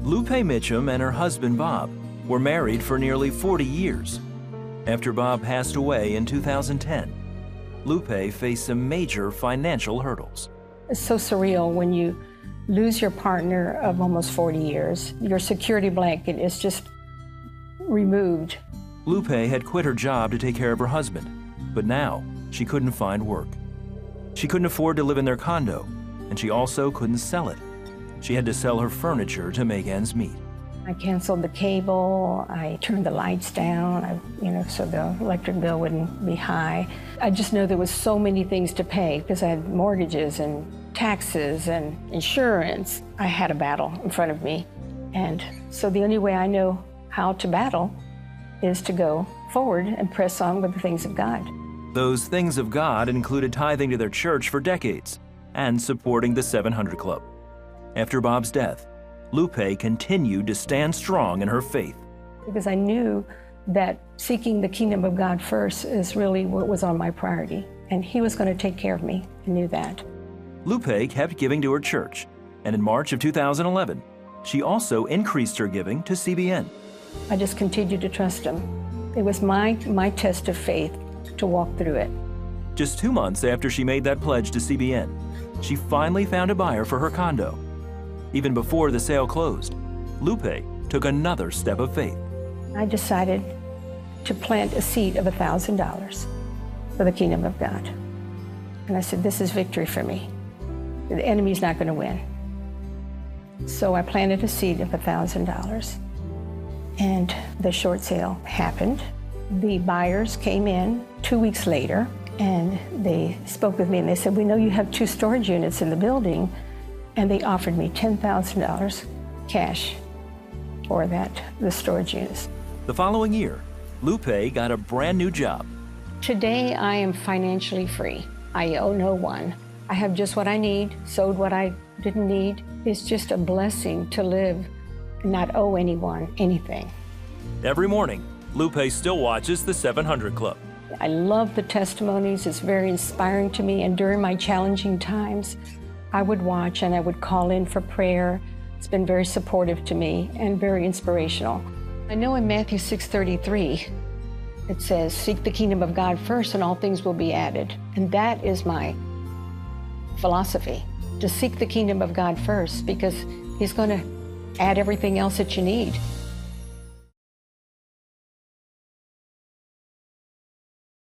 Lupe Mitchum and her husband Bob were married for nearly 40 years. After Bob passed away in 2010, Lupe faced some major financial hurdles. It's so surreal when you lose your partner of almost 40 years. Your security blanket is just removed. Lupe had quit her job to take care of her husband, but now she couldn't find work. She couldn't afford to live in their condo, and she also couldn't sell it. She had to sell her furniture to make ends meet. I canceled the cable, I turned the lights down, so the electric bill wouldn't be high. I just know there was so many things to pay because I had mortgages and taxes and insurance. I had a battle in front of me. And so the only way I know how to battle is to go forward and press on with the things of God. Those things of God included tithing to their church for decades and supporting the 700 Club. After Bob's death, Lupe continued to stand strong in her faith. Because I knew that seeking the kingdom of God first is really what was on my priority, and He was going to take care of me. I knew that. Lupe kept giving to her church, and in March of 2011, she also increased her giving to CBN. I just continued to trust Him. It was my test of faith to walk through it. Just 2 months after she made that pledge to CBN, she finally found a buyer for her condo. Even before the sale closed, Lupe took another step of faith. I decided to plant a seed of $1,000 for the kingdom of God. And I said, this is victory for me. The enemy's not going to win. So I planted a seed of $1,000. And the short sale happened. The buyers came in 2 weeks later, and they spoke with me, and they said, we know you have 2 storage units in the building. And they offered me $10,000 cash for the storage units. The following year, Lupe got a brand new job. Today, I am financially free. I owe no one. I have just what I need, sowed what I didn't need. It's just a blessing to live and not owe anyone anything. Every morning, Lupe still watches the 700 Club. I love the testimonies. It's very inspiring to me. And during my challenging times, I would watch and I would call in for prayer. It's been very supportive to me and very inspirational. I know in Matthew 6:33, it says, seek the kingdom of God first and all things will be added. And that is my philosophy, to seek the kingdom of God first, because He's going to add everything else that you need.